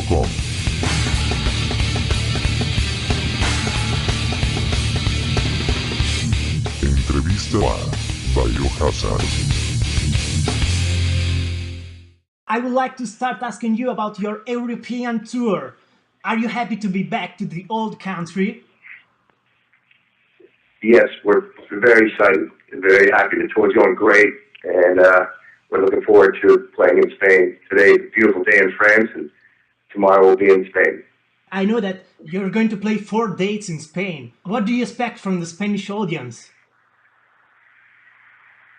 Biohazard.com. Entrevista a Biohazard. I would like to start asking you about your European tour. Are you happy to be back to the old country? Yes, we're very excited and very happy. The tour's going great, and we're looking forward to playing in Spain. Today's a beautiful day in France, and tomorrow we'll be in Spain. I know that you're going to play 4 dates in Spain. What do you expect from the Spanish audience?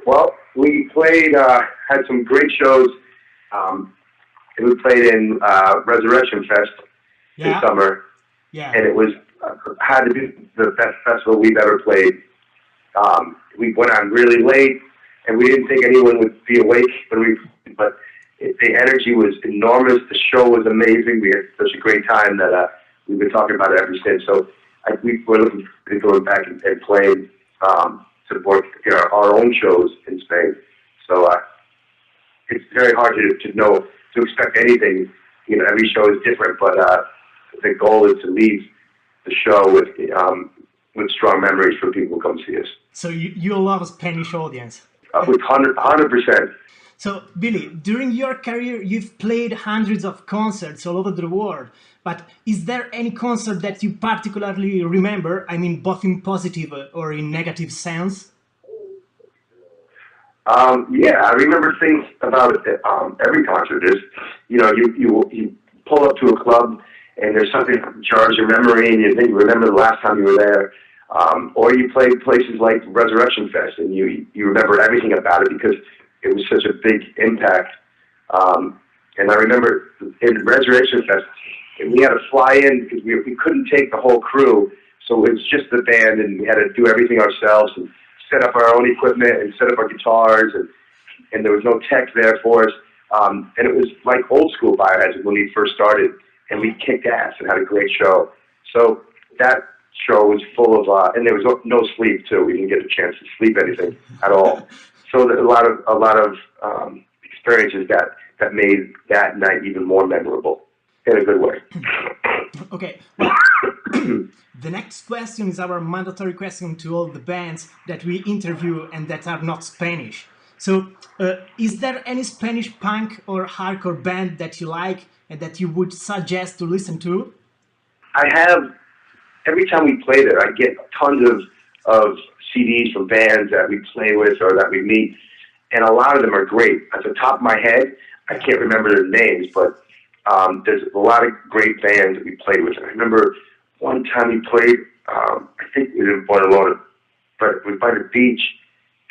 Well, we played, had some great shows. We played in Resurrection Fest this summer, and it was had to be the best festival we've ever played. We went on really late, and we didn't think anyone would be awake, but the energy was enormous. The show was amazing. We had such a great time that we've been talking about it ever since. So we're looking to going back and playing support our own shows in Spain. So it's very hard to expect anything. You know, every show is different, but the goal is to leave the show with strong memories for people who come see us. So you love a Spanish audience? With 100%. So, Billy, during your career, you've played hundreds of concerts all over the world. But is there any concert that you particularly remember? I mean, both in positive or in negative sense? Yeah, I remember things about every concert. Is you pull up to a club and there's something that jars your memory, and you think you remember the last time you were there. Or you play places like Resurrection Fest, and you remember everything about it because it was such a big impact. And I remember in Resurrection Fest, we had to fly in because we couldn't take the whole crew, so it was just the band, and we had to do everything ourselves and set up our own equipment and set up our guitars, and there was no tech there for us. And it was like old school Biohazard when we first started, and we kicked ass and had a great show. So that show was full of, and there was no sleep too. We didn't get a chance to sleep anything at all. So there's a lot of experiences that made that night even more memorable in a good way. Okay. Well, the next question is our mandatory question to all the bands that we interview and that are not Spanish. So, is there any Spanish punk or hardcore band that you like and that you would suggest to listen to? I have. Every time we play there, I get tons of CDs from bands that we play with or that we meet, and a lot of them are great. At the top of my head, I can't remember their names, but there's a lot of great bands that we played with. And I remember one time we played, I think we didn't play alone, but it was by the beach,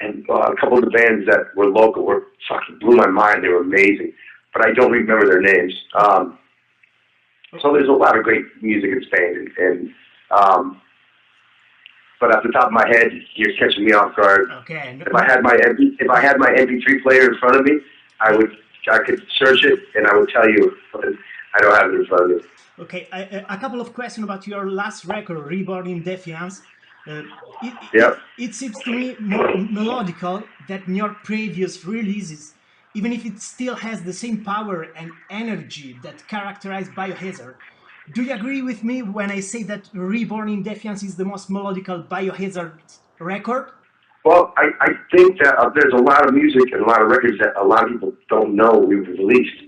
and a couple of the bands that were local fucking blew my mind. They were amazing, but I don't remember their names. So there's a lot of great music in Spain, and but at the top of my head, you're catching me off guard. Okay. If I had my MP3 player in front of me, I could search it and I would tell you, but I don't have it in front of me. Okay, a couple of questions about your last record, Reborn in Defiance. It seems to me more melodical than your previous releases, even if it still has the same power and energy that characterize Biohazard. Do you agree with me when I say that Reborn in Defiance is the most melodical Biohazard record? Well, I think that there's a lot of music and a lot of records that a lot of people don't know we've released.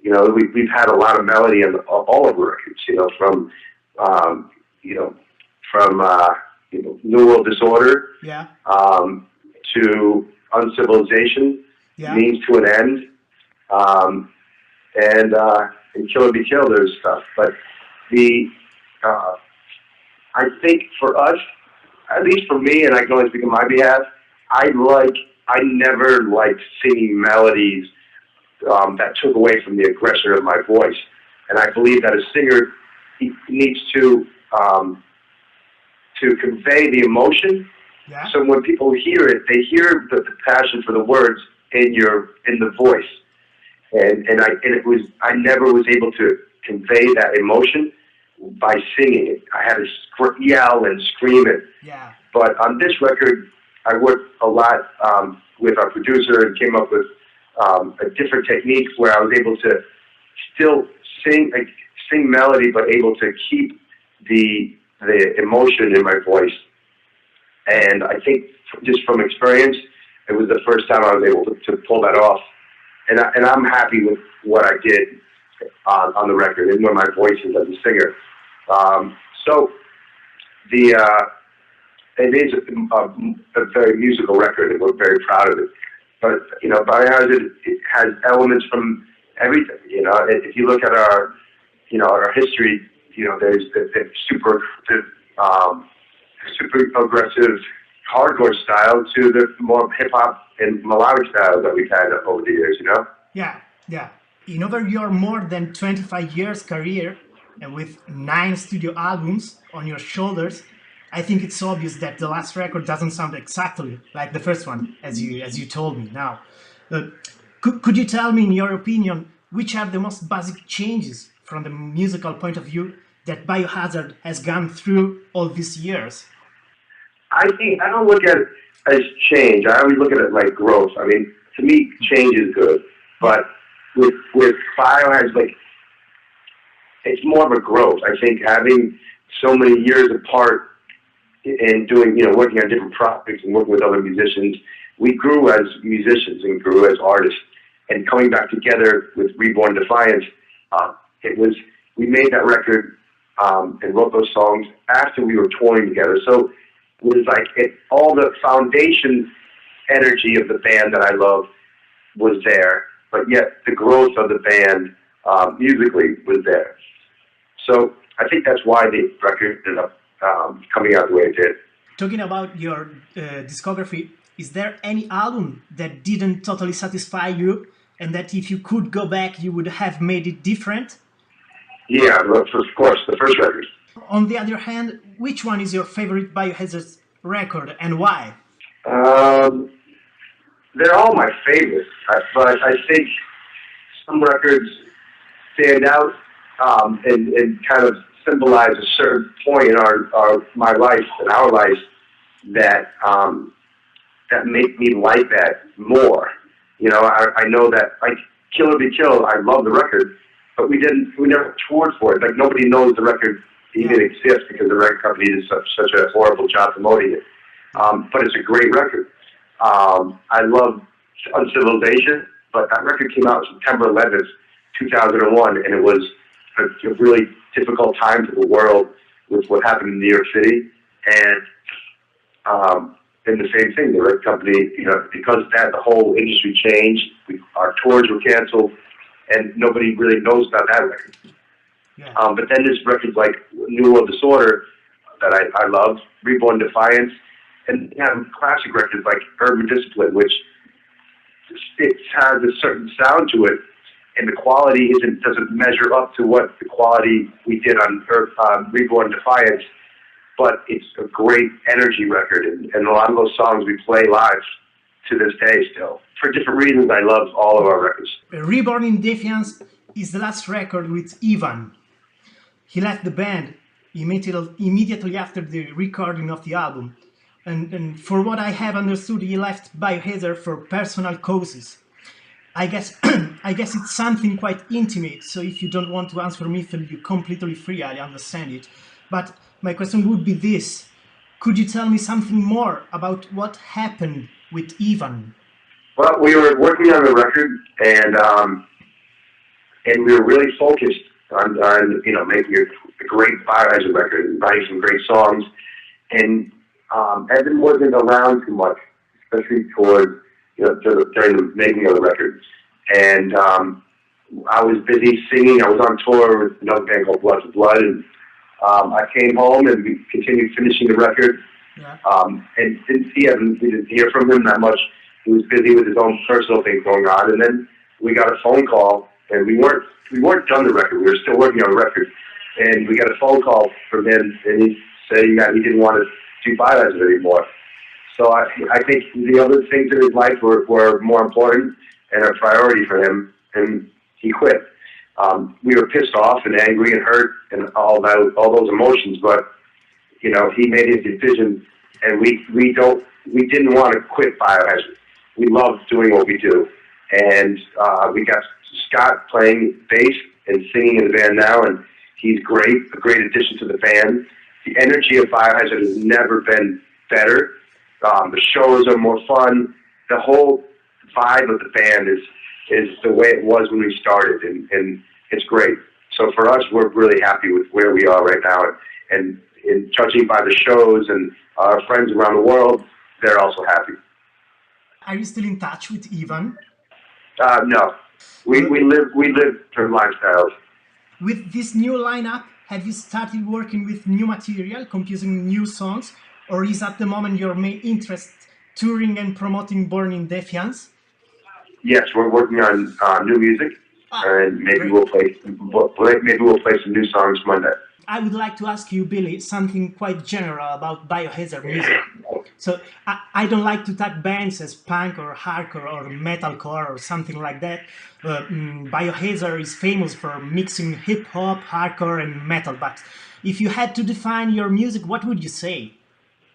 You know, we've had a lot of melody in all of the records. You know, from New World Disorder, to Uncivilization, Means to an End, and Kill or Be Killed. There's stuff, but I think for us, at least for me, and I can only speak on my behalf, I never liked singing melodies that took away from the aggression of my voice. And I believe that a singer needs to convey the emotion. Yeah. So when people hear it, they hear the passion for the words in the voice. And I never was able to convey that emotion by singing it. I had to yell and scream it. Yeah. But on this record, I worked a lot with our producer and came up with a different technique where I was able to still sing melody, but able to keep the emotion in my voice. And I think just from experience, it was the first time I was able to pull that off. And I'm happy with what I did on the record and where my voice is as a singer. So it is a very musical record, and we're very proud of it. But, you know, Biohazard, it has elements from everything. You know, if you look at our history, you know, there's the super aggressive hardcore style to the more hip hop and melodic style that we've had over the years, you know? Yeah, yeah. In over your more than 25 years career, and with 9 studio albums on your shoulders, I think it's obvious that the last record doesn't sound exactly like the first one, as you told me now. Could you tell me, in your opinion, which are the most basic changes from the musical point of view that Biohazard has gone through all these years? I don't look at it as change. I always look at it like growth. I mean, to me, change is good, but with Biohazard, like, it's more of a growth. I think having so many years apart and doing, you know, working on different projects and working with other musicians, we grew as musicians and grew as artists. And coming back together with Reborn Defiance, we made that record and wrote those songs after we were touring together. So it was like all the foundation energy of the band that I love was there, but yet the growth of the band musically was there. So I think that's why the record ended up coming out the way it did. Talking about your discography, is there any album that didn't totally satisfy you, and that if you could go back, you would have made it different? Yeah, of course, the first record. On the other hand, which one is your favorite Biohazard record, and why? They're all my favorites, but I think some records stand out and kind of symbolize a certain point in my life and our life that make me like that more. You know, I know that, like, Kill or Be Killed, I love the record, but we never toured for it. Like, nobody knows the record even exists because the record company did such a horrible job promoting it. But it's a great record. I love Uncivilization, but that record came out September 11th, 2001, and it was a really difficult time for the world with what happened in New York City. And the same thing, the record company, you know, because of that, the whole industry changed. Our tours were canceled, and nobody really knows about that record. Yeah. But then there's records like New World Disorder that I love, Reborn Defiance, and classic records like Urban Discipline, which it has a certain sound to it, and the quality doesn't measure up to what the quality we did on Reborn Defiance, but it's a great energy record, and a lot of those songs we play live to this day still. For different reasons, I love all of our records. Reborn in Defiance is the last record with Ivan. He left the band immediately after the recording of the album. And for what I have understood, he left Biohazard for personal causes. I guess it's something quite intimate, so if you don't want to answer me, feel you're completely free, I understand it. But my question would be this: could you tell me something more about what happened with Ivan? Well, we were working on the record, and we were really focused on making a great Biohazard record and writing some great songs. And Evan wasn't around too much, especially during the making of the record. And I was busy singing. I was on tour with another band called Blood to Blood, and I came home and we continued finishing the record. Yeah. And didn't see Evan. We didn't hear from him that much. He was busy with his own personal things going on. And then we got a phone call, and we weren't done the record. We were still working on the record, and we got a phone call from him, and he said he didn't want to do Biohazard anymore. So I think the other things in his life were more important and a priority for him, and he quit. We were pissed off and angry and hurt and all those emotions, but he made his decision, and we didn't want to quit Biohazard. We loved doing what we do, and we got Scott playing bass and singing in the band now, and He's great, a great addition to the band. The energy of Biohazard has never been better. The shows are more fun. The whole vibe of the band is the way it was when we started, and it's great. So for us, we're really happy with where we are right now, and judging by the shows and our friends around the world, they're also happy. Are you still in touch with Ivan? No, we live for lifestyles. With this new lineup, have you started working with new material, composing new songs, or is at the moment your main interest touring and promoting Born in Defiance? Yes, we're working on new music, and maybe we'll play some new songs Monday. I would like to ask you, Billy, something quite general about Biohazard music. So I don't like to tag bands as punk or hardcore or metalcore or something like that. Biohazard is famous for mixing hip-hop, hardcore and metal, but if you had to define your music, what would you say?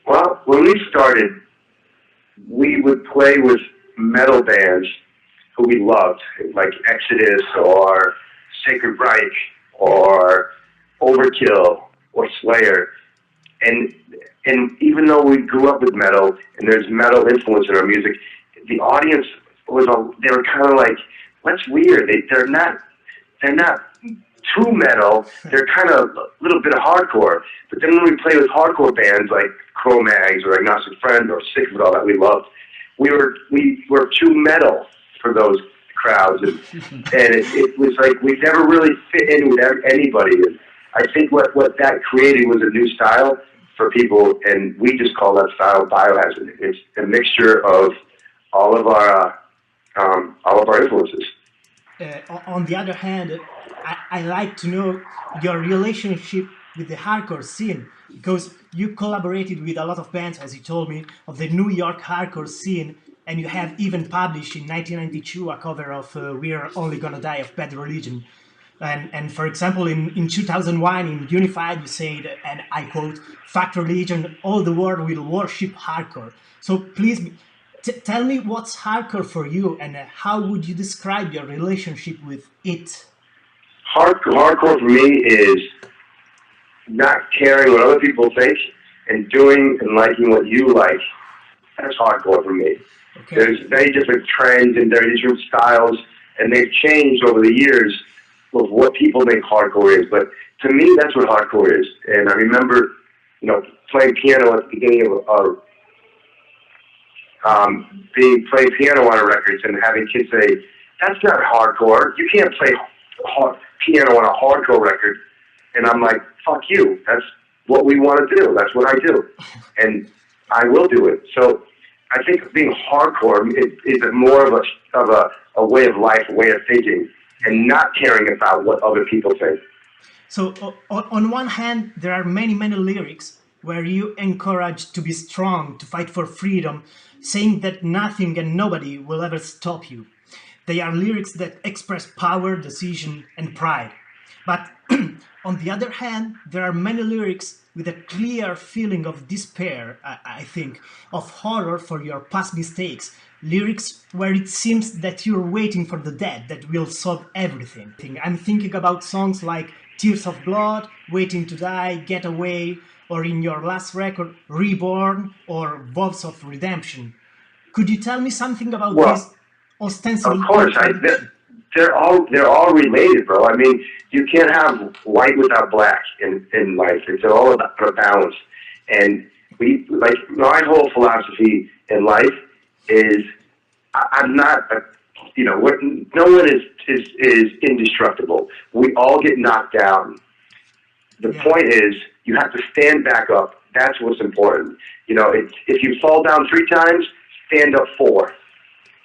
Well, when we started, we would play with metal bands who we loved, like Exodus or Sacred Reich or Overkill or Slayer, and even though we grew up with metal and there's metal influence in our music, the audience they were kind of like, that's weird. They're not true metal. They're kind of a little bit of hardcore. But then when we play with hardcore bands like Cro-Mags or Agnostic Friend or Sick of It All that we loved, we were too metal for those crowds, and it was like we never really fit in with anybody. And I think what that created was a new style for people, and we just call that style Biohazard. It's a mixture of all of our influences. On the other hand, I like to know your relationship with the hardcore scene, because you collaborated with a lot of bands, as you told me, of the New York hardcore scene, and you have even published in 1992 a cover of We're Only Gonna Die of Bad Religion. And for example, in 2001, in Unified, you said, and I quote, "Fuck religion, all the world will worship hardcore." So please tell me what's hardcore for you, and how would you describe your relationship with it? Hardcore for me is not caring what other people think and doing and liking what you like. That's hardcore for me. Okay. There's very different trends and very different styles, and they've changed over the years of what people think hardcore is. But to me, that's what hardcore is. And I remember, playing piano at the beginning of playing piano on a record and having kids say, "That's not hardcore. You can't play piano on a hardcore record." And I'm like, "Fuck you. That's what we want to do. That's what I do, and I will do it." So I think being hardcore is more of a way of life, a way of thinking, and not caring about what other people think. So on one hand, there are many lyrics where you encourage to be strong, to fight for freedom, saying that nothing and nobody will ever stop you. They are lyrics that express power, decision, and pride. But on the other hand, there are many lyrics with a clear feeling of despair, I think, of horror for your past mistakes. Lyrics where it seems that you're waiting for the dead that will solve everything. I'm thinking about songs like Tears of Blood, Waiting to Die, Get Away, or in your last record, Reborn, or Vows of Redemption. Could you tell me something about this ostensible? Of course, they're all related, bro. I mean, you can't have white without black in life. It's all about a balance. And my whole philosophy in life is I'm not no one is indestructible. We all get knocked down. The point is you have to stand back up. That's what's important. If you fall down 3 times, stand up 4.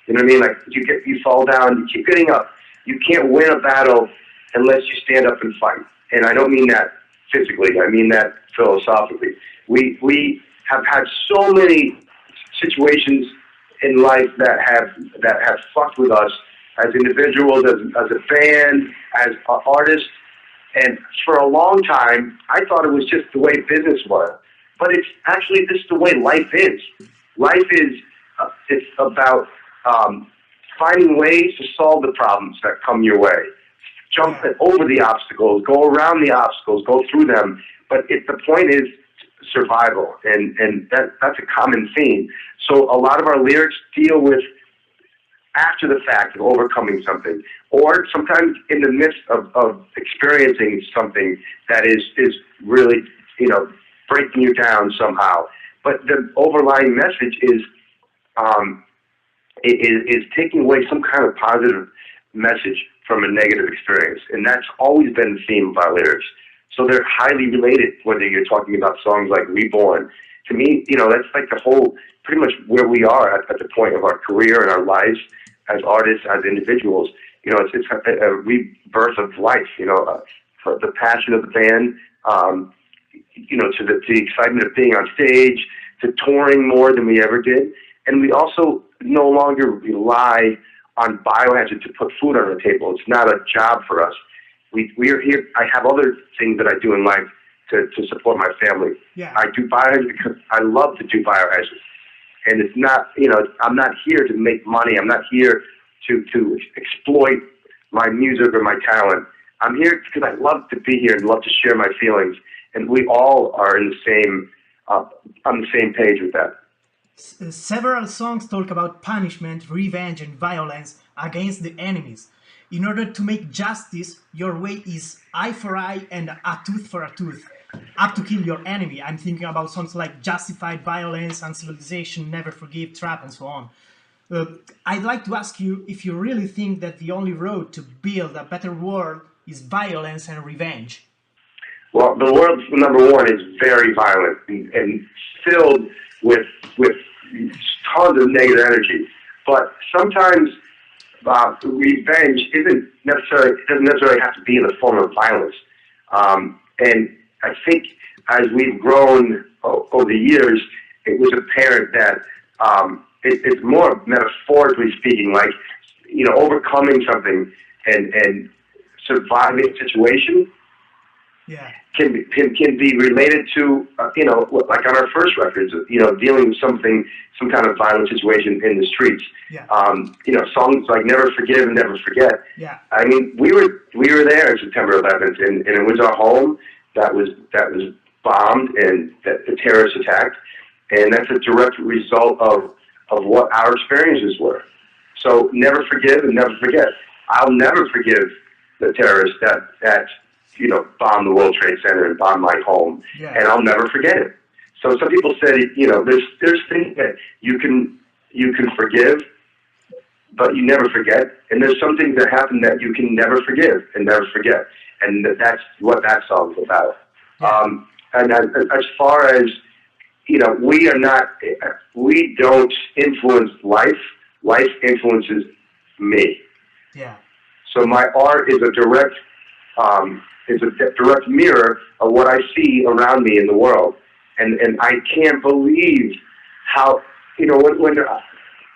You know what I mean? Like you fall down, you keep getting up. You can't win a battle unless you stand up and fight. And I don't mean that physically. I mean that philosophically. We have had so many situations in life that have fucked with us as individuals, as a band, as an artist. And for a long time, I thought it was just the way business was. But it's actually just the way life is. Life is it's about finding ways to solve the problems that come your way. jump over the obstacles, go around the obstacles, go through them. But the point is survival, and that's a common theme. So a lot of our lyrics deal with after the fact of overcoming something, or sometimes in the midst of experiencing something that is really, breaking you down somehow. But the overlying message is taking away some kind of positive message from a negative experience, and that's always been the theme of our lyrics. So they're highly related, whether you're talking about songs like Reborn. To me, that's like the whole, pretty much where we are at the point of our career and our lives as artists, as individuals. It's a rebirth of life, for the passion of the band, to the excitement of being on stage, to touring more than we ever did. And we also no longer rely on Biohazard to put food on the table. It's not a job for us. We are here. I have other things that I do in life to support my family. Yeah. I do Biohazard because I love to do Biohazard. And it's not, I'm not here to make money. I'm not here to exploit my music or my talent. I'm here because I love to be here and love to share my feelings. And we all are in the same, on the same page with that. Several songs talk about punishment, revenge, and violence against the enemies. In order to make justice, your way is eye for eye and a tooth for a tooth, up to kill your enemy. I'm thinking about songs like Justified Violence, Uncivilization, Never Forgive, Trap, and so on. I'd like to ask you if you really think that the only road to build a better world is violence and revenge. Well, the world, number one, is very violent and filled with tons of negative energy. But sometimes revenge doesn't necessarily have to be in the form of violence. And I think as we've grown over the years, it was apparent that it's more metaphorically speaking, like, overcoming something and surviving a situation. Yeah. Can be related to, like on our first records, dealing with some kind of violent situation in the streets. Yeah. Songs like Never Forgive and Never Forget. Yeah. I mean, we were there on September 11th, and it was our home that was bombed and that the terrorists attacked, and that's a direct result of what our experiences were. So never forgive and never forget. I'll never forgive the terrorists that bombed the World Trade Center and bombed my home, and I'll never forget it. So some people said, there's things that you can forgive, but you never forget, and there's some things that happen that you can never forgive and never forget, and that's what that song's about. And as far as we don't influence life. Life influences me. Yeah. So my art is a direct mirror of what I see around me in the world, and I can't believe how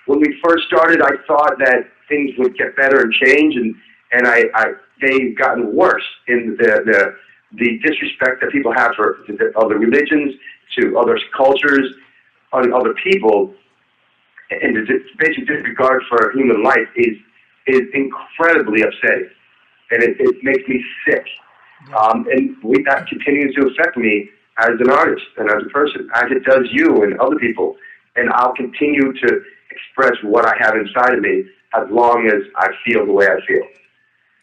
when we first started, I thought that things would get better and change, and they've gotten worse in the disrespect that people have for other religions, to other cultures, other people, and the basic disregard for human life is incredibly upsetting, and it makes me sick. And that continues to affect me as an artist and as a person, as it does you and other people. And I'll continue to express what I have inside of me as long as I feel the way I feel.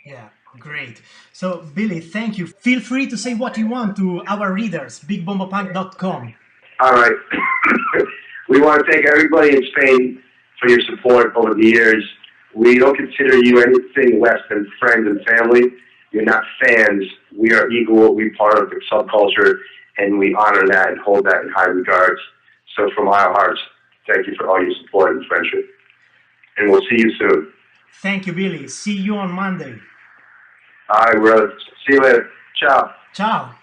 Yeah, great. So, Billy, thank you. Feel free to say what you want to our readers, bigbombopunk.com. All right. We want to thank everybody in Spain for your support over the years. We don't consider you anything less than friends and family. You're not fans. We are equal. We're part of the subculture, and we honor that and hold that in high regards. So from our hearts, thank you for all your support and friendship. And we'll see you soon. Thank you, Billy. See you on Monday. All right, brother. See you later. Ciao. Ciao.